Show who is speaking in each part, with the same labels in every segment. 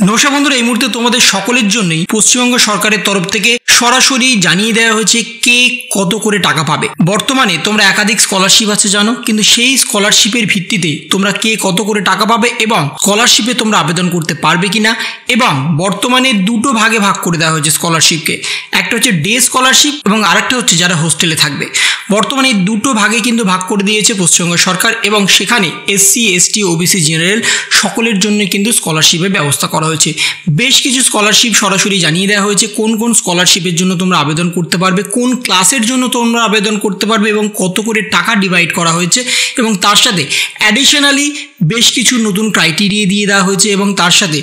Speaker 1: নমস্কার বন্ধুরা, এই মুহূর্তে তোমাদের সকলের জন্যই পশ্চিমবঙ্গ সরকারের তরফ থেকে সরাসরি জানিয়ে দেওয়া হয়েছে কে কত করে টাকা পাবে। বর্তমানে তোমরা একাধিক স্কলারশিপ আছে জানো, কিন্তু সেই স্কলারশিপের ভিত্তিতে তোমরা কে কত করে টাকা পাবে এবং স্কলারশিপে তোমরা আবেদন করতে পারবে কিনা, এবং বর্তমানে দুটো ভাগে ভাগ করে দেওয়া হয়েছে স্কলারশিপকে। একটা হচ্ছে ডে স্কলারশিপ এবং আরেকটা হচ্ছে যারা হোস্টেলে থাকবে। বর্তমানে এই দুটো ভাগে কিন্তু ভাগ করে দিয়েছে পশ্চিমবঙ্গ সরকার, এবং সেখানে এসসি, এসটি, ওবিসি, জেনারেল সকলের জন্য কিন্তু স্কলারশিপের ব্যবস্থা করা হয়েছে। বেশ কিছু স্কলারশিপ সরাসরি জানিয়ে দেওয়া হয়েছে কোন কোন স্কলারশিপের জন্য তোমরা আবেদন করতে পারবে, কোন ক্লাসের জন্য তোমরা আবেদন করতে পারবে এবং কত করে টাকা ডিভাইড করা হয়েছে, এবং তার সাথে অ্যাডিশনালি বেশ কিছু নতুন ক্রাইটেরিয়া দিয়ে দেওয়া হয়েছে। এবং তার সাথে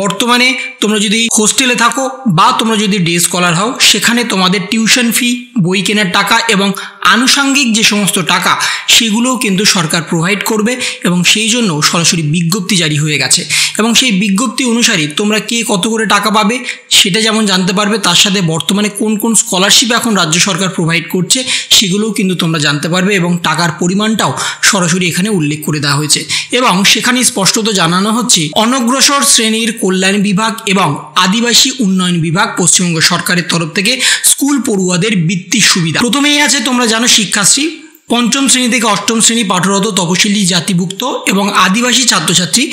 Speaker 1: বর্তমানে তোমরা যদি হোস্টেলে থাকো বা তোমরা যদি ডে স্কলার হও, সেখানে তোমাদের টিউশন ফি, বই কেনার টাকা এবং আনুষঙ্গিক যে সমস্ত টাকা সেগুলোও কিন্তু সরকার প্রোভাইড করবে, এবং সেই জন্য সরাসরি বিজ্ঞপ্তি জারি হয়ে গেছে। এবং সেই বিজ্ঞপ্তি অনুসারে তোমরা কে কত করে টাকা পাবে সেটা যেমন জানতে পারবে, তার সাথে বর্তমানে কোন কোন স্কলারশিপ এখন রাজ্য সরকার প্রোভাইড করছে সেগুলোও কিন্তু তোমরা জানতে পারবে, এবং টাকার পরিমাণটাও সরাসরি এখানে উল্লেখ করে দেওয়া হয়েছে। এবং সেখানে স্পষ্টত জানানো হচ্ছে অনগ্রসর শ্রেণীর কল্যাণ বিভাগ এবং আদিবাসী উন্নয়ন বিভাগ পশ্চিমবঙ্গ সরকারের তরফ থেকে স্কুল পড়ুয়াদের বৃত্তির সুবিধা। প্রথমেই আছে তোমরা জানো শিক্ষাশ্রী, পঞ্চম শ্রেণী থেকে অষ্টম শ্রেণী পাঠরত তপশিলি জাতিভুক্ত এবং আদিবাসী ছাত্রছাত্রী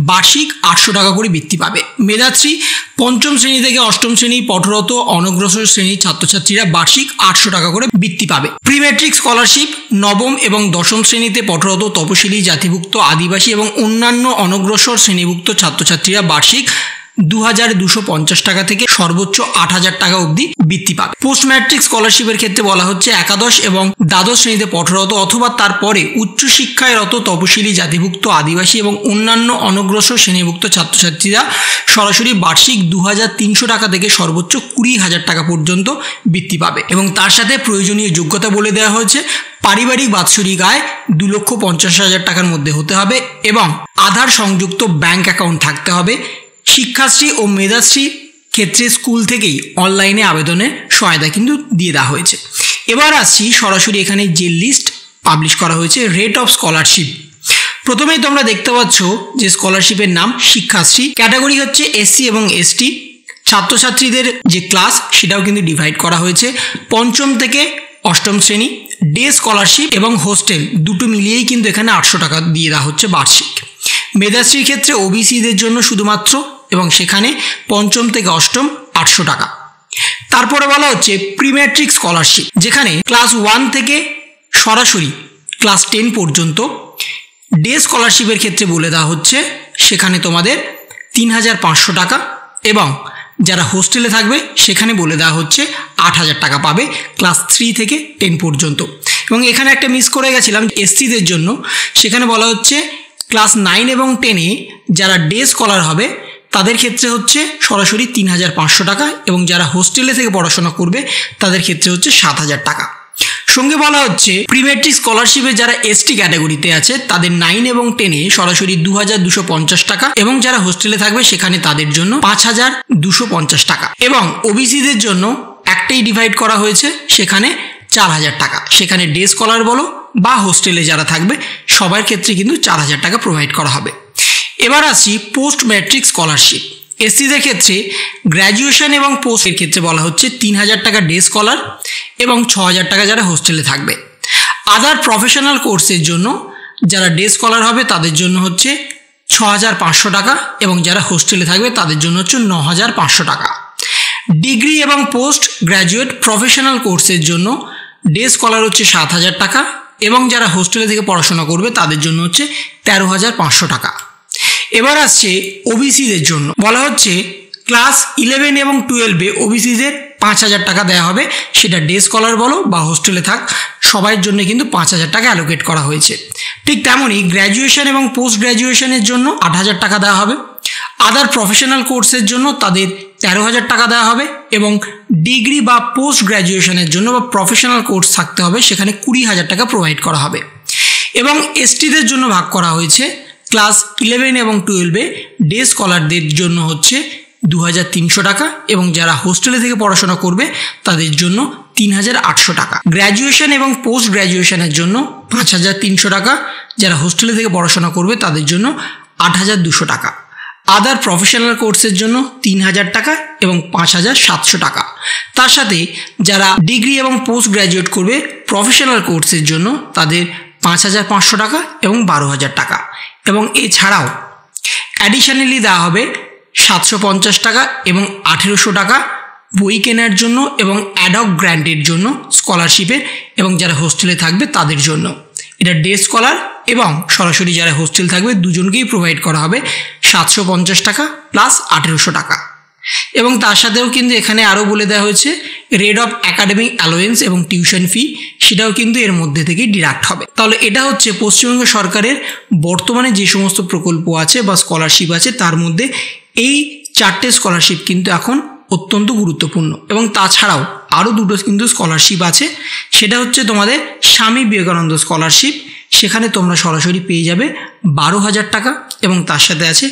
Speaker 1: বার্ষিক 800 টাকা করে বৃত্তি পাবে। মেধাশ্রী, পঞ্চম শ্রেণী থেকে অষ্টম শ্রেণী পাঠরত অনগ্রসর শ্রেণীর ছাত্রছাত্রীরা বার্ষিক 800 টাকা করে বৃত্তি পাবে। প্রি ম্যাট্রিক স্কলারশিপ, নবম এবং দশম শ্রেণীতে পাঠরত তপশিলি জাতিভুক্ত আদিবাসী এবং অন্যান্য অনগ্রসর শ্রেণীভুক্ত ছাত্রছাত্রীরা বার্ষিক 2250 টাকা থেকে সর্বোচ্চ 8000 টাকা অবধি বৃত্তি পাবে। পোস্ট ম্যাট্রিক স্কলারশিপের ক্ষেত্রে বলা হচ্ছে একাদশ এবং দ্বাদশ শ্রেণীতে পঠরত অথবা তারপরে উচ্চশিক্ষায় রত তপশিলি জাতিভুক্ত আদিবাসী এবং অন্যান্য অনগ্রসর শ্রেণীভুক্ত ছাত্রছাত্রীরা সরাসরি বার্ষিক 2300 টাকা থেকে সর্বোচ্চ 20,000 টাকা পর্যন্ত বৃত্তি পাবে। এবং তার সাথে প্রয়োজনীয় যোগ্যতা বলে দেওয়া হয়েছে পারিবারিক বাৎসরিক আয় 2,50,000 টাকার মধ্যে হতে হবে এবং আধার সংযুক্ত ব্যাংক অ্যাকাউন্ট থাকতে হবে। শিক্ষাশ্রী ও মেধাশ্রীর ক্ষেত্রে স্কুল থেকেই অনলাইনে আবেদনের সহায়তা কিন্তু দিয়ে দেওয়া হয়েছে। এবার আসছি সরাসরি এখানে যে লিস্ট পাবলিশ করা হয়েছে রেট অফ স্কলারশিপ। প্রথমেই তোমরা দেখতে পাচ্ছ যে স্কলারশিপের নাম শিক্ষাশ্রী, ক্যাটাগরি হচ্ছে এসসি এবং এসটি। ছাত্রছাত্রীদের যে ক্লাস সেটাও কিন্তু ডিভাইড করা হয়েছে পঞ্চম থেকে অষ্টম শ্রেণী। ডে স্কলারশিপ এবং হোস্টেল দুটো মিলিয়েই কিন্তু এখানে 800 টাকা দিয়ে দেওয়া হচ্ছে বার্ষিক। মেধাশ্রীর ক্ষেত্রে ওবিসিদের জন্য শুধুমাত্র, এবং সেখানে পঞ্চম থেকে অষ্টম 800 টাকা। তারপরে বলা হচ্ছে প্রি ম্যাট্রিক স্কলারশিপ, যেখানে ক্লাস 1 থেকে সরাসরি ক্লাস 10 পর্যন্ত। ডে স্কলারশিপের ক্ষেত্রে বলে দেওয়া হচ্ছে সেখানে তোমাদের 3500 টাকা, এবং যারা হোস্টেলে থাকবে সেখানে বলে দেওয়া হচ্ছে 8000 টাকা পাবে ক্লাস 3 থেকে 10 পর্যন্ত। এবং এখানে একটা মিস করে গেছিলাম এসসিদের জন্য, সেখানে বলা হচ্ছে ক্লাস 9 এবং 10-এ যারা ডে স্কলার হবে তাদের ক্ষেত্রে হচ্ছে সরাসরি 3500 টাকা, এবং যারা হোস্টেলে থেকে পড়াশোনা করবে তাদের ক্ষেত্রে হচ্ছে 7000 টাকা। সঙ্গে বলা হচ্ছে প্রি ম্যাট্রিক স্কলারশিপে যারা এসটি ক্যাটাগরিতে আছে তাদের 9 এবং 10-এ সরাসরি 2250 টাকা, এবং যারা হোস্টেলে থাকবে সেখানে তাদের জন্য 5250 টাকা। এবং ওবিসিদের জন্য একটাই ডিভাইড করা হয়েছে, সেখানে 4000 টাকা। সেখানে ডে স্কলার বলো বা হোস্টেলে যারা থাকবে সবার ক্ষেত্রে কিন্তু 4000 টাকা প্রোভাইড করা হবে। এবার আসি পোস্ট ম্যাট্রিক স্কলারশিপ। এসসিদের ক্ষেত্রে গ্র্যাজুয়েশন এবং পোস্টের ক্ষেত্রে বলা হচ্ছে 3000 টাকা ডে স্কলার এবং 6000 টাকা যারা হোস্টেলে থাকবে। আদার প্রফেশনাল কোর্সের জন্য যারা ডে স্কলার হবে তাদের জন্য হচ্ছে 6500 টাকা, এবং যারা হোস্টেলে থাকবে তাদের জন্য হচ্ছে 9500 টাকা। ডিগ্রি এবং পোস্ট গ্র্যাজুয়েট প্রফেশনাল কোর্সের জন্য ডে স্কলার হচ্ছে 7000 টাকা, এবং যারা হোস্টেলে থেকে পড়াশোনা করবে তাদের জন্য হচ্ছে 13,500 টাকা। এবার আসছে ওবিসিদের জন্য বলা হচ্ছে ক্লাস 11 এবং 12-এ ওবিসিদের 5000 টাকা দেওয়া হবে, সেটা ডে স্কলার বলো বা হোস্টেলে থাক সবার জন্য কিন্তু 5000 টাকা অ্যালোকেট করা হয়েছে। ঠিক তেমনই গ্র্যাজুয়েশন এবং পোস্ট গ্র্যাজুয়েশনের জন্য 8000 টাকা দেওয়া হবে। আদার প্রফেশনাল কোর্সের জন্য তাদের 13,000 টাকা দেওয়া হবে, এবং ডিগ্রি বা পোস্ট গ্র্যাজুয়েশনের জন্য বা প্রফেশনাল কোর্স থাকতে হবে সেখানে 20,000 টাকা প্রোভাইড করা হবে। এবং এসটিদের জন্য ভাগ করা হয়েছে ক্লাস 11 এবং 12-এ ডে স্কলারদের জন্য হচ্ছে 2300 টাকা, এবং যারা হোস্টেলে থেকে পড়াশোনা করবে তাদের জন্য 3800 টাকা। গ্র্যাজুয়েশন এবং পোস্ট গ্র্যাজুয়েশনের জন্য 5300 টাকা, যারা হোস্টেলে থেকে পড়াশোনা করবে তাদের জন্য 8200 টাকা। আদার প্রফেশনাল কোর্সের জন্য 3,000 টাকা এবং 5,700 টাকা। তার সাথে যারা ডিগ্রি এবং পোস্ট গ্র্যাজুয়েট করবে প্রফেশনাল কোর্সের জন্য তাদের 5,500 টাকা এবং 12,000 টাকা। এবং এছাড়াও অ্যাডিশনালি দেওয়া হবে 750 টাকা এবং 1,800 টাকা বই কেনার জন্য এবং অ্যাডহক গ্র্যান্টের জন্য স্কলারশিপের, এবং যারা হোস্টেলে থাকবে তাদের জন্য। এটা ডে স্কলার এবং সরাসরি যারা হোস্টেল থাকবে দুজনকেই প্রোভাইড করা হবে 750 টাকা প্লাস 1,800 টাকা। এবং তার সাথেও কিন্তু এখানে আরও বলে দেওয়া হয়েছে রেট অফ একাডেমিক অ্যালোয়েন্স এবং টিউশন ফি, সেটাও কিন্তু এর মধ্যে থেকে ডিডাক্ট হবে। তাহলে এটা হচ্ছে পশ্চিমবঙ্গ সরকারের বর্তমানে যে সমস্ত প্রকল্প আছে বা স্কলারশিপ আছে তার মধ্যে এই 4টে স্কলারশিপ কিন্তু এখন অত্যন্ত গুরুত্বপূর্ণ। এবং তাছাড়াও আরও দুটো কিন্তু স্কলারশিপ আছে, সেটা হচ্ছে তোমাদের স্বামী বিবেকানন্দ স্কলারশিপ, সেখানে তোমরা সরাসরি পেয়ে যাবে 12,000 টাকা, এবং তার সাথে আছে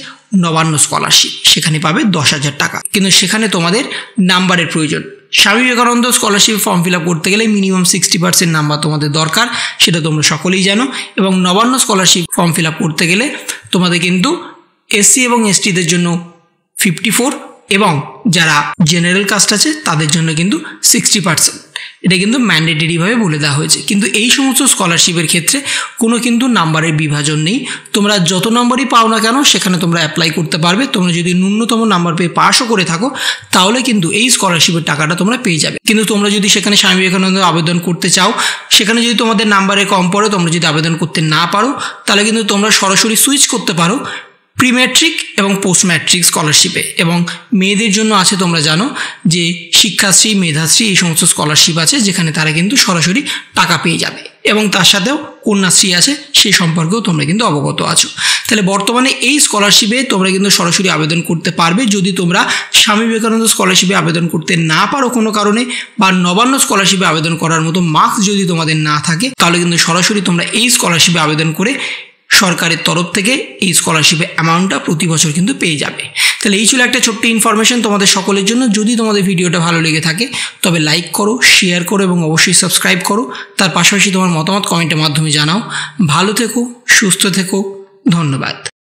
Speaker 1: নবান্ন স্কলারশিপ, সেখানে পাবে 10,000 টাকা। কিন্তু সেখানে তোমাদের নাম্বারের প্রয়োজন। Swami Vivekananda scholarship form fill up করতে গেলে মিনিমাম 60% নাম্বার তোমাদের দরকার, সেটা তোমরা সকলেই জানো। এবং Nabanna scholarship form fill up করতে গেলে তোমাদের কিন্তু এসসি এবং এসটিদের জন্য 54 এবং যারা জেনারেল কাস্ট আছে তাদের জন্য কিন্তু 60%। এটা কিন্তু ম্যান্ডেটরিভাবে বলে দেওয়া হয়েছে। কিন্তু এই সমস্ত স্কলারশিপের ক্ষেত্রে কোনো কিন্তু নাম্বারের বিভাজন নেই, তোমরা যত নম্বরই পাও না কেন সেখানে তোমরা অ্যাপ্লাই করতে পারবে। তোমরা যদি ন্যূনতম নাম্বার পেয়ে পাসও করে থাকো তাহলে কিন্তু এই স্কলারশিপের টাকাটা তোমরা পেয়ে যাবে। কিন্তু তোমরা যদি সেখানে স্বামী বিবেকানন্দ আবেদন করতে চাও, সেখানে যদি তোমাদের নাম্বারে কম পড়ে, তোমরা যদি আবেদন করতে না পারো, তাহলে কিন্তু তোমরা সরাসরি সুইচ করতে পারো প্রি ম্যাট্রিক এবং পোস্ট ম্যাট্রিক স্কলারশিপে। এবং মেয়েদের জন্য আছে, তোমরা জানো যে শিক্ষাশ্রী, মেধাশ্রী, এই সমস্ত স্কলারশিপ আছে যেখানে তারা কিন্তু সরাসরি টাকা পেয়ে যাবে। এবং তার সাথেও কন্যাশ্রী আছে, সেই সম্পর্কেও তোমরা কিন্তু অবগত আছো। তাহলে বর্তমানে এই স্কলারশিপে তোমরা কিন্তু সরাসরি আবেদন করতে পারবে। যদি তোমরা স্বামী বিবেকানন্দ স্কলারশিপে আবেদন করতে না পারো কোনো কারণে, বা নবান্ন স্কলারশিপে আবেদন করার মতো মার্কস যদি তোমাদের না থাকে, তাহলে কিন্তু সরাসরি তোমরা এই স্কলারশিপে আবেদন করে সরকারের তরফ থেকে এই স্কলারশিপের অ্যামাউন্টটা প্রতি বছর কিন্তু পেয়ে যাবে। তাহলে এই ছিল একটা ছোট্ট ইনফরমেশন তোমাদের সকলের জন্য। যদি তোমাদের ভিডিওটা ভালো লেগে থাকে তবে লাইক করো, শেয়ার করো এবং অবশ্যই সাবস্ক্রাইব করো। তার পাশাপাশি তোমার মতামত কমেন্টের মাধ্যমে জানাও। ভালো থেকো, সুস্থ থেকো, ধন্যবাদ।